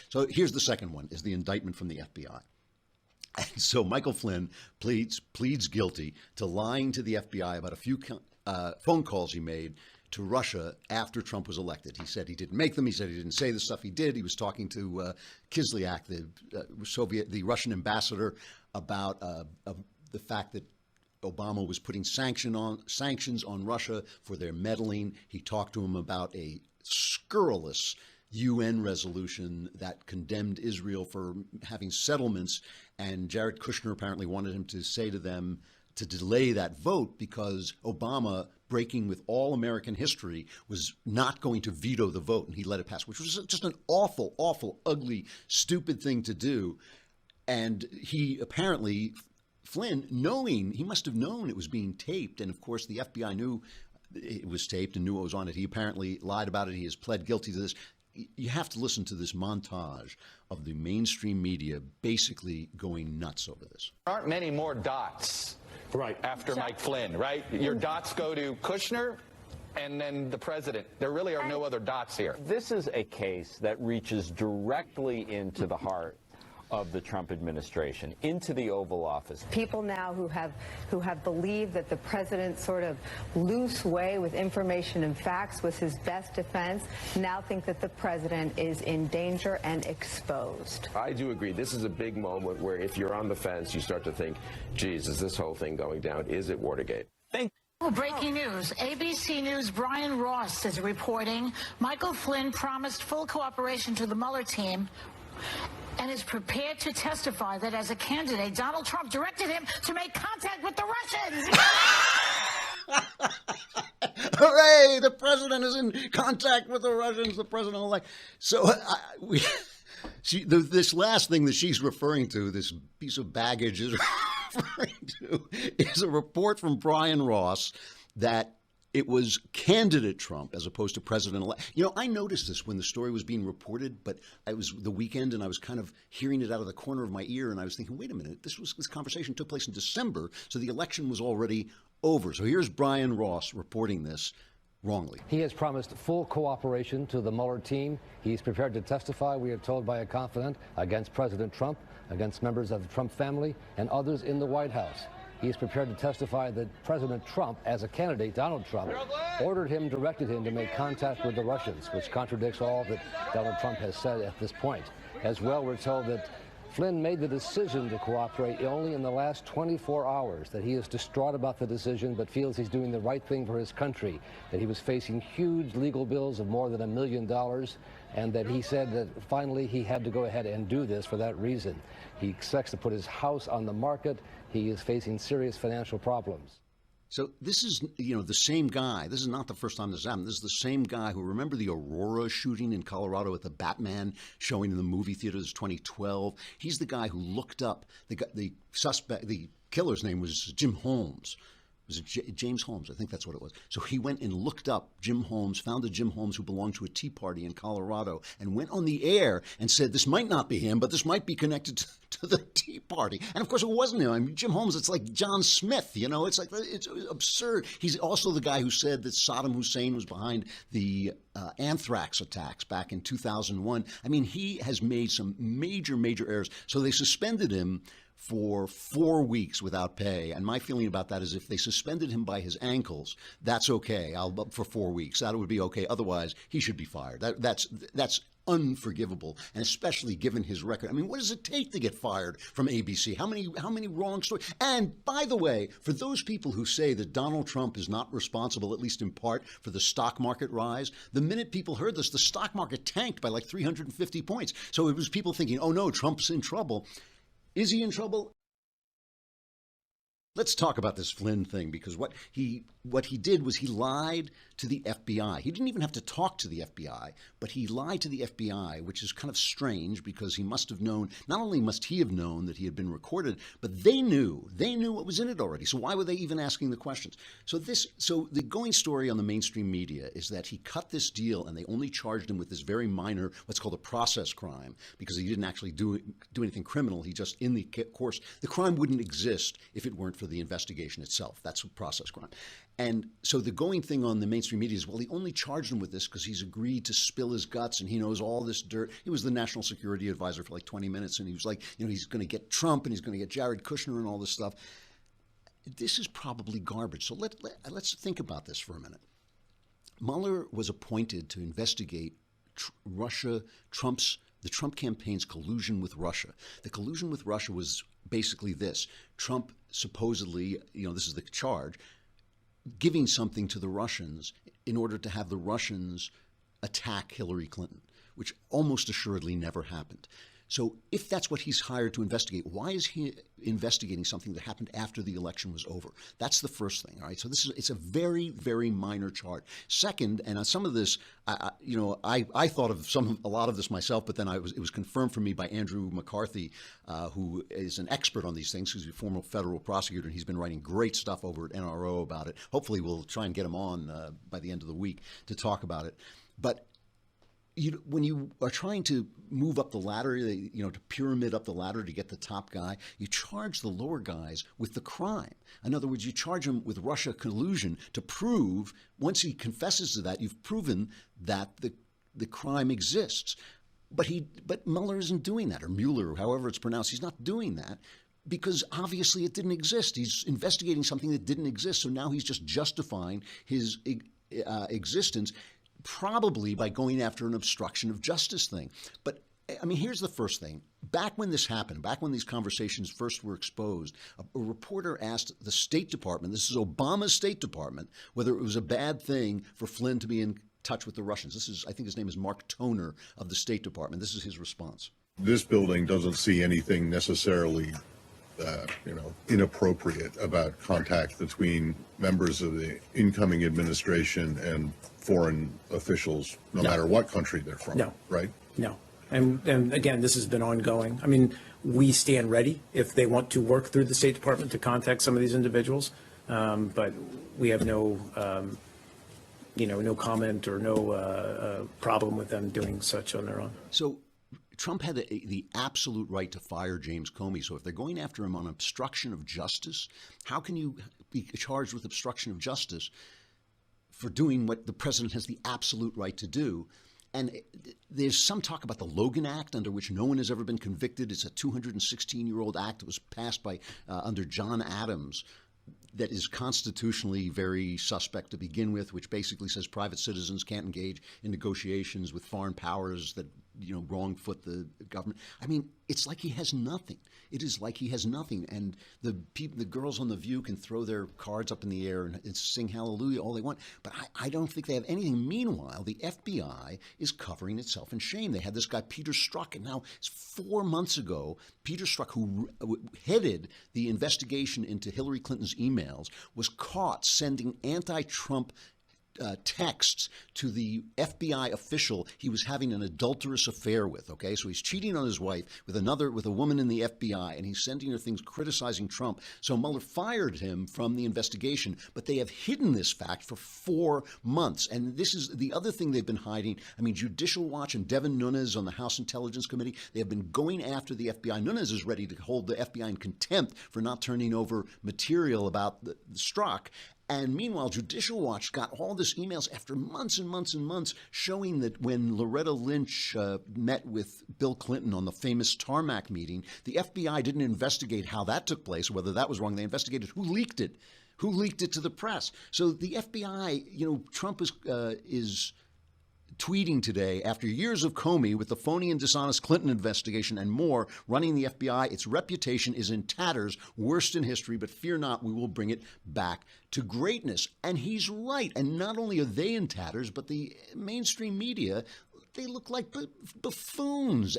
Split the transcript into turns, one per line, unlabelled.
So here's the second one, is the indictment from the FBI. And so Michael Flynn pleads guilty to lying to the FBI about a few phone calls he made to Russia after Trump was elected. He said he didn't make them. He said he didn't say the stuff he did. He was talking to Kislyak, the Russian ambassador, about the fact that Obama was putting sanctions on Russia for their meddling. He talked to him about a scurrilous UN resolution that condemned Israel for having settlements, and Jared Kushner apparently wanted him to say to them to delay that vote because Obama, breaking with all American history, was not going to veto the vote, and he let it pass, which was just an awful, awful, ugly, stupid thing to do. And he apparently, Flynn, he must have known it was being taped, and of course the FBI knew it was taped and knew what was on it. He apparently lied about it. He has pled guilty to this. You have to listen to this montage of the mainstream media basically going nuts over this.
There aren't many more dots after Mike Flynn, right? Your dots go to Kushner and then the president. There really are no other dots here.
This is a case that reaches directly into the heart of the Trump administration, into the Oval Office.
People now who have believed that the president's sort of loose way with information and facts was his best defense now think that the president is in danger and exposed.
I do agree. This is a big moment where if you're on the fence, you start to think, geez, is this whole thing going down? Is it Watergate?
Well, breaking news. ABC News' Brian Ross is reporting Michael Flynn promised full cooperation to the Mueller team and is prepared to testify that as a candidate, Donald Trump directed him to make contact with the Russians.
Hooray! The president is in contact with the Russians, the president-elect. So this last thing that she's referring to, this piece of baggage is referring to, is a report from Brian Ross that it was candidate Trump as opposed to president-elect. You know, I noticed this when the story was being reported, but it was the weekend and I was kind of hearing it out of the corner of my ear and I was thinking, wait a minute, this conversation took place in December, so the election was already over. So here's Brian Ross reporting this wrongly.
He has promised full cooperation to the Mueller team. He's prepared to testify, we are told by a confidant, against President Trump, against members of the Trump family, and others in the White House. He is prepared to testify that President Trump, as a candidate, Donald Trump, directed him to make contact with the Russians, which contradicts all that Donald Trump has said at this point. As well, we're told that Flynn made the decision to cooperate only in the last 24 hours, that he is distraught about the decision but feels he's doing the right thing for his country, that he was facing huge legal bills of more than $1 million, and that he said that finally he had to go ahead and do this for that reason. He expects to put his house on the market. He is facing serious financial problems.
So this is, the same guy. This is not the first time this happened. This is the same guy who, remember the Aurora shooting in Colorado at the Batman showing in the movie theaters 2012? He's the guy who looked up the suspect. The killer's name was Jim Holmes. Was it James Holmes? I think that's what it was. So he went and looked up Jim Holmes, found a Jim Holmes who belonged to a Tea Party in Colorado, and went on the air and said, this might not be him, but this might be connected to the Tea Party. And of course it wasn't him. I mean, Jim Holmes, it's like John Smith, it's like, it's absurd. He's also the guy who said that Saddam Hussein was behind the anthrax attacks back in 2001. I mean, he has made some major, major errors. So they suspended him for 4 weeks without pay. And my feeling about that is if they suspended him by his ankles, that's okay. For 4 weeks, that would be okay. Otherwise, he should be fired. That's unforgivable, and especially given his record. I mean, what does it take to get fired from ABC? How many wrong stories? And by the way, for those people who say that Donald Trump is not responsible, at least in part, for the stock market rise, the minute people heard this, the stock market tanked by like 350 points. So it was people thinking, oh no, Trump's in trouble. Is he in trouble? Let's talk about this Flynn thing, because what he did was he lied to the FBI. He didn't even have to talk to the FBI, but he lied to the FBI, which is kind of strange because he must have known, not only must he have known that he had been recorded, but they knew what was in it already. So why were they even asking the questions? So the going story on the mainstream media is that he cut this deal and they only charged him with this very minor, what's called a process crime, because he didn't actually do anything criminal. He just, in the course, the crime wouldn't exist if it weren't for the investigation itself. That's a process crime. And so the going thing on the mainstream media is, well, he only charged him with this because he's agreed to spill his guts and he knows all this dirt. He was the national security advisor for like 20 minutes and he was like, he's going to get Trump and he's going to get Jared Kushner and all this stuff. This is probably garbage. So let's think about this for a minute. Mueller was appointed to investigate the Trump campaign's collusion with Russia. The collusion with Russia was basically this. Trump supposedly, this is the charge, giving something to the Russians in order to have the Russians attack Hillary Clinton, which almost assuredly never happened. So if that's what he's hired to investigate, why is he investigating something that happened after the election was over? That's the first thing. All right. So it's a very, very minor charge. Second, and on some of this, I thought of a lot of this myself, but then it was confirmed for me by Andrew McCarthy, who is an expert on these things. He's a former federal prosecutor, and he's been writing great stuff over at NRO about it. Hopefully, we'll try and get him on by the end of the week to talk about it. But when you are trying to move up the ladder, to pyramid up the ladder to get the top guy, you charge the lower guys with the crime. In other words, you charge him with Russia collusion to prove, once he confesses to that, you've proven that the crime exists. But Mueller isn't doing that, or Mueller, however it's pronounced. He's not doing that because obviously it didn't exist. He's investigating something that didn't exist. So now he's just justifying his existence, probably by going after an obstruction of justice thing. But I mean, here's the first thing. Back when this happened, back when these conversations first were exposed, a reporter asked the State Department, this is Obama's State Department, whether it was a bad thing for Flynn to be in touch with the Russians. I think his name is Mark Toner of the State Department. This is his response.
This building doesn't see anything necessarily inappropriate about contact between members of the incoming administration and foreign officials, no matter what country they're from.
No.
Right?
No. And again, this has been ongoing. I mean, we stand ready if they want to work through the State Department to contact some of these individuals, but we have no comment or no problem with them doing such on their own.
So Trump had the absolute right to fire James Comey. So if they're going after him on obstruction of justice, how can you be charged with obstruction of justice for doing what the president has the absolute right to do? And there's some talk about the Logan Act, under which no one has ever been convicted. It's a 216-year-old act that was passed by under John Adams, that is constitutionally very suspect to begin with, which basically says private citizens can't engage in negotiations with foreign powers that wrong foot the government. I mean, it's like he has nothing. It is like he has nothing. And the girls on The View can throw their cards up in the air and sing hallelujah all they want. But I don't think they have anything. Meanwhile, the FBI is covering itself in shame. They had this guy, Peter Strzok, and now 4 months ago, Peter Strzok, who headed the investigation into Hillary Clinton's emails, was caught sending anti-Trump texts to the FBI official he was having an adulterous affair with. Okay, so he's cheating on his wife with a woman in the FBI, and he's sending her things criticizing Trump. So Mueller fired him from the investigation, but they have hidden this fact for 4 months. And this is the other thing they've been hiding. I mean, Judicial Watch and Devin Nunes on the House Intelligence Committee, they have been going after the FBI. Nunes is ready to hold the FBI in contempt for not turning over material about the Strzok. And meanwhile, Judicial Watch got all this emails after months and months and months showing that when Loretta Lynch met with Bill Clinton on the famous tarmac meeting, the FBI didn't investigate how that took place, whether that was wrong. They investigated who leaked it to the press. So the FBI, Trump is tweeting today, after years of Comey with the phony and dishonest Clinton investigation and more running the FBI, its reputation is in tatters, worst in history, but fear not, we will bring it back to greatness. And he's right. And not only are they in tatters, but the mainstream media, they look like buffoons.